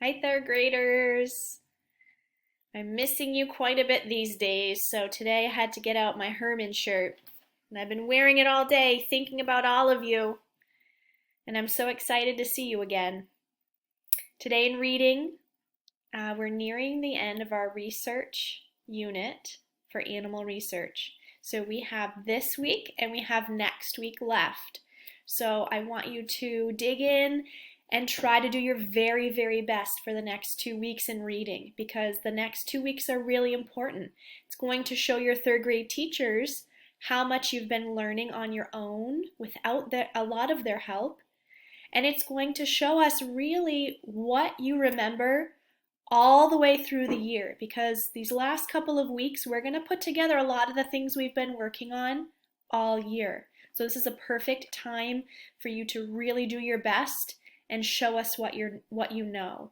Hi, third graders. I'm missing you quite a bit these days, so today I had to get out my Herman shirt. And I've been wearing it all day, thinking about all of you. And I'm so excited to see you again. Today in reading, we're nearing the end of our research unit for animal research. So we have this week and we have next week left. So I want you to dig in and try to do your very, very best for the next 2 weeks in reading, because the next 2 weeks are really important. It's going to show your third grade teachers how much you've been learning on your own without a lot of their help. And it's going to show us really what you remember all the way through the year, because these last couple of weeks we're going to put together a lot of the things we've been working on all year. So this is a perfect time for you to really do your best and show us what you know.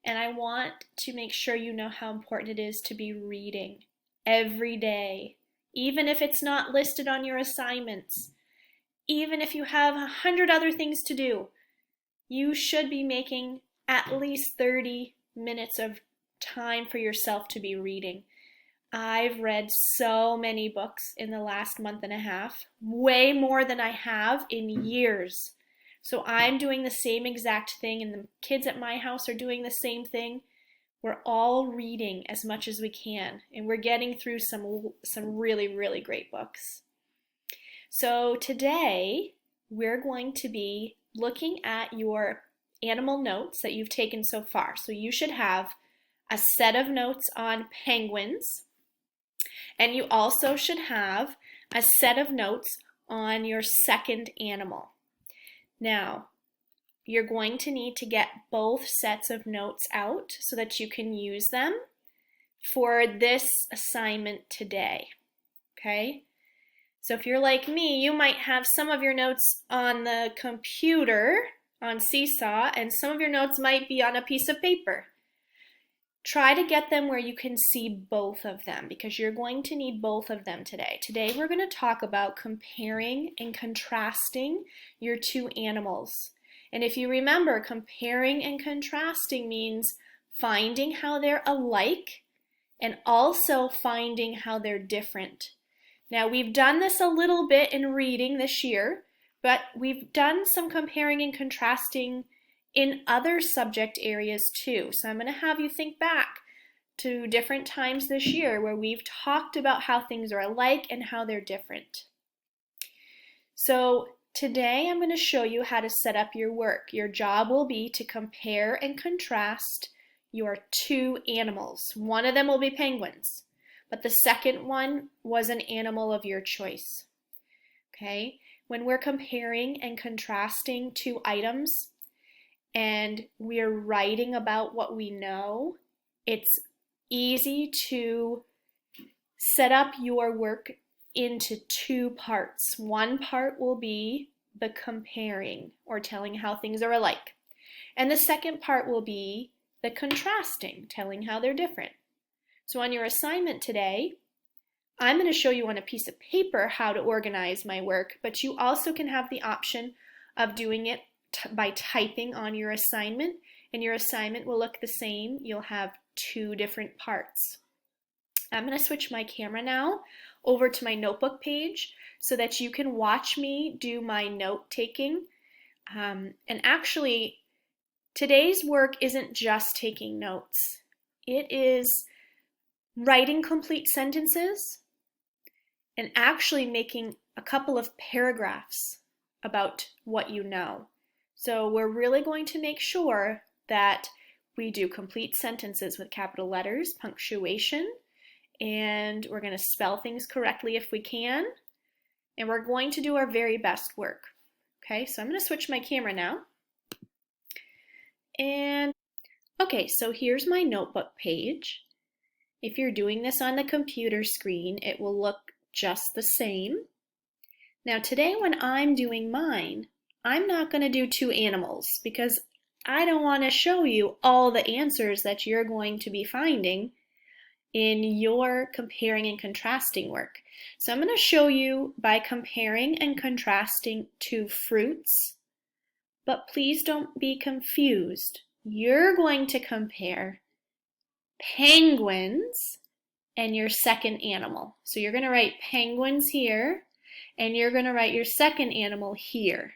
And I want to make sure you know how important it is to be reading every day, even if it's not listed on your assignments, even if you have 100 other things to do. You should be making at least 30 minutes of time for yourself to be reading. I've read so many books in the last month and a half, way more than I have in years. So I'm doing the same exact thing, and the kids at my house are doing the same thing. We're all reading as much as we can, and we're getting through some really, really great books. So today we're going to be looking at your animal notes that you've taken so far. So you should have a set of notes on penguins, and you also should have a set of notes on your second animal. Now, you're going to need to get both sets of notes out so that you can use them for this assignment today, okay? So if you're like me, you might have some of your notes on the computer on Seesaw, and some of your notes might be on a piece of paper. Try to get them where you can see both of them, because you're going to need both of them today. Today we're going to talk about comparing and contrasting your two animals. And if you remember, comparing and contrasting means finding how they're alike and also finding how they're different. Now, we've done this a little bit in reading this year, but we've done some comparing and contrasting in other subject areas too. So I'm going to have you think back to different times this year where we've talked about how things are alike and how they're different. So today I'm going to show you how to set up your work. Your job will be to compare and contrast your two animals. One of them will be penguins, but the second one was an animal of your choice. Okay? When we're comparing and contrasting two items and we're writing about what we know, it's easy to set up your work into two parts. One part will be the comparing, or telling how things are alike. And the second part will be the contrasting, telling how they're different. So on your assignment today, I'm going to show you on a piece of paper how to organize my work, but you also can have the option of doing it by typing on your assignment, and your assignment will look the same. You'll have two different parts. I'm going to switch my camera now over to my notebook page so that you can watch me do my note taking. And actually, today's work isn't just taking notes. It is writing complete sentences and actually making a couple of paragraphs about what you know. So we're really going to make sure that we do complete sentences with capital letters, punctuation, and we're going to spell things correctly if we can, and we're going to do our very best work. Okay, so I'm going to switch my camera now. And okay, so here's my notebook page. If you're doing this on the computer screen, it will look just the same. Now today when I'm doing mine, I'm not going to do two animals because I don't want to show you all the answers that you're going to be finding in your comparing and contrasting work. So I'm going to show you by comparing and contrasting two fruits, but please don't be confused. you're going to compare penguins and your second animal. So you're going to write penguins here, and you're going to write your second animal here.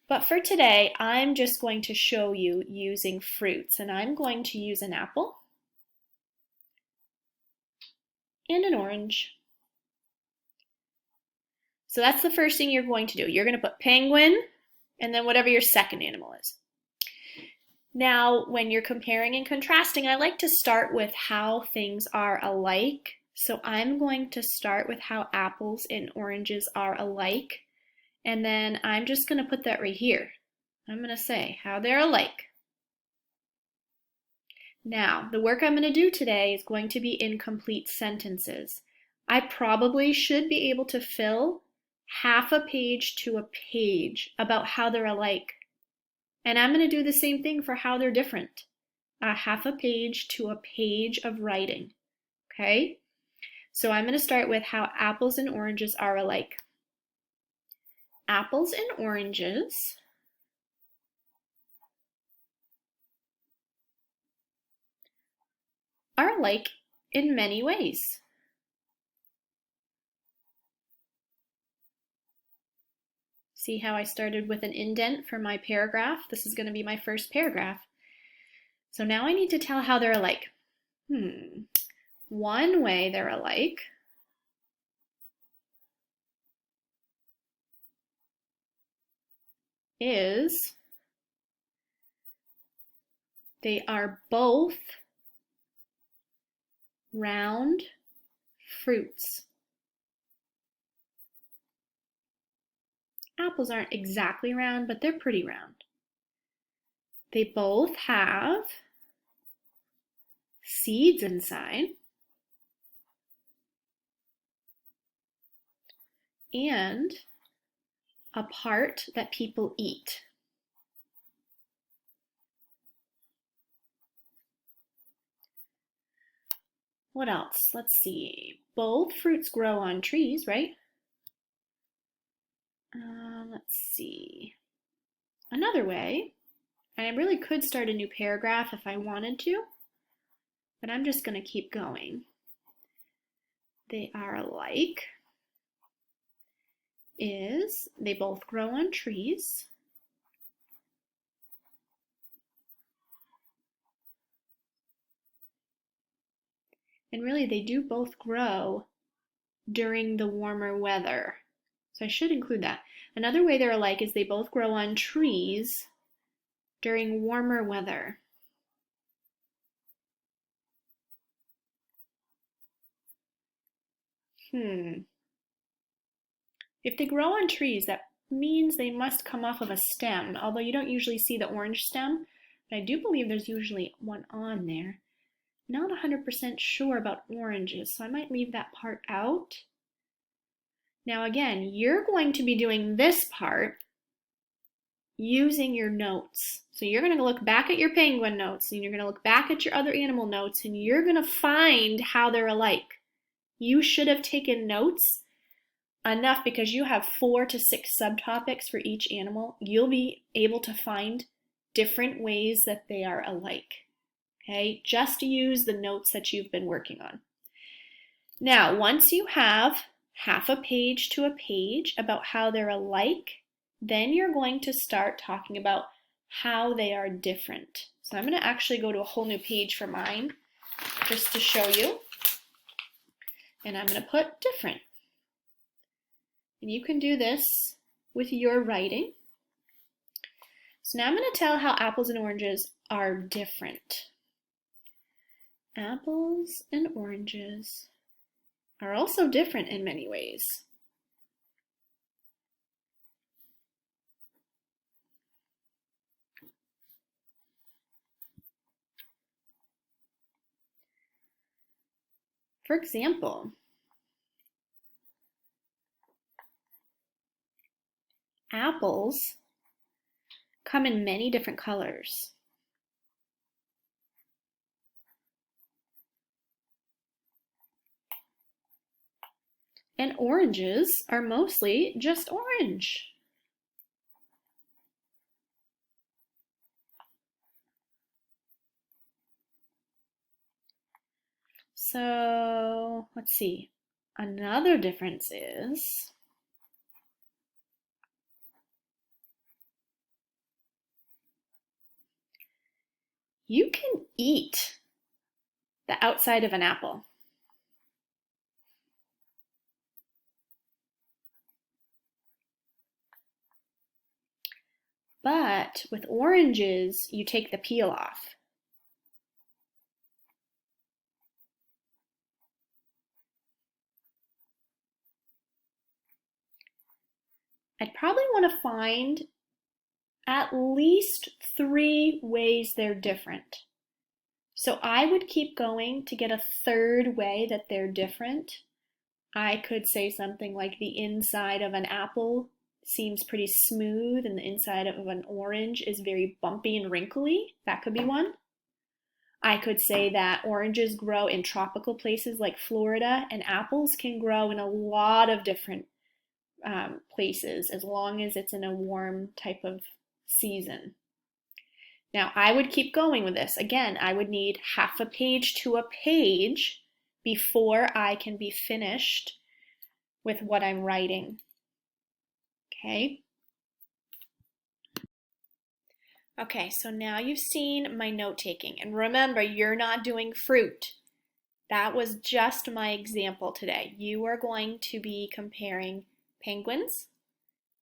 But for today, I'm just going to show you using fruits, and I'm going to use an apple and an orange. So that's the first thing you're going to do. You're going to put penguin and then whatever your second animal is. Now, when you're comparing and contrasting, I like to start with how things are alike. So I'm going to start with how apples and oranges are alike. And then I'm just going to put that right here. I'm going to say how they're alike. Now, the work I'm going to do today is going to be incomplete sentences. I probably should be able to fill half a page to a page about how they're alike. And I'm going to do the same thing for how they're different. Half a page to a page of writing. Okay? So I'm going to start with how apples and oranges are alike. Apples and oranges are alike in many ways. See how I started with an indent for my paragraph? This is going to be my first paragraph. So now I need to tell how they're alike. One way they're alike is they are both round fruits. Apples aren't exactly round, but they're pretty round. They both have seeds inside and a part that people eat. What else? Let's see. Both fruits grow on trees, right? Let's see. Another way, and I really could start a new paragraph if I wanted to, but I'm just going to keep going. They are alike is they both grow on trees. And really, they do both grow during the warmer weather. So I should include that. Another way they're alike is they both grow on trees during warmer weather. If they grow on trees, that means they must come off of a stem, although you don't usually see the orange stem, but I do believe there's usually one on there. Not 100% sure about oranges, so I might leave that part out. Now again, you're going to be doing this part using your notes. So you're going to look back at your penguin notes, and you're going to look back at your other animal notes, and you're going to find how they're alike. You should have taken notes enough because you have 4 to 6 subtopics for each animal. You'll be able to find different ways that they are alike. Okay, just use the notes that you've been working on. Now, once you have half a page to a page about how they're alike, then you're going to start talking about how they are different. So I'm going to actually go to a whole new page for mine just to show you. And I'm going to put different. And you can do this with your writing. So now I'm going to tell how apples and oranges are different. Apples and oranges are also different in many ways. For example, apples come in many different colors. And oranges are mostly just orange. So let's see. Another difference is you can eat the outside of an apple. But with oranges, you take the peel off. I'd probably want to find at least 3 ways they're different. So I would keep going to get a third way that they're different. I could say something like the inside of an apple seems pretty smooth and the inside of an orange is very bumpy and wrinkly. That could be one. I could say that oranges grow in tropical places like Florida and apples can grow in a lot of different places as long as it's in a warm type of season. Now, I would keep going with this. Again, I would need half a page to a page before I can be finished with what I'm writing. Okay? Okay, so now you've seen my note taking. And remember, you're not doing fruit. That was just my example today. You are going to be comparing penguins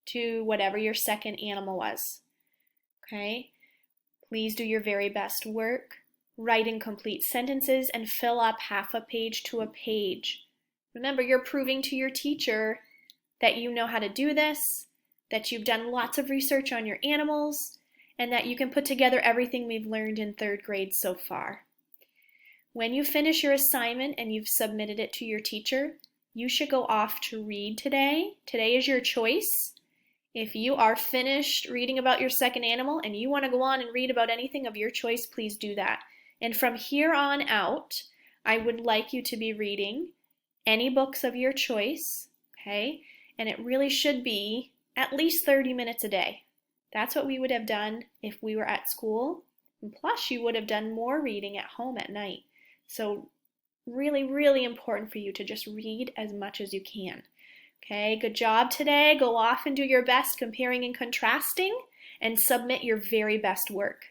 to whatever your second animal was. Okay? Please do your very best work. Write in complete sentences and fill up half a page to a page. Remember, you're proving to your teacher that you know how to do this, that you've done lots of research on your animals, and that you can put together everything we've learned in 3rd grade so far. When you finish your assignment and you've submitted it to your teacher, you should go off to read today. Today is your choice. If you are finished reading about your second animal and you want to go on and read about anything of your choice, please do that. And from here on out, I would like you to be reading any books of your choice, okay? And it really should be at least 30 minutes a day. That's what we would have done if we were at school. And plus, you would have done more reading at home at night. So really, really important for you to just read as much as you can. Okay, good job today. Go off and do your best comparing and contrasting and submit your very best work.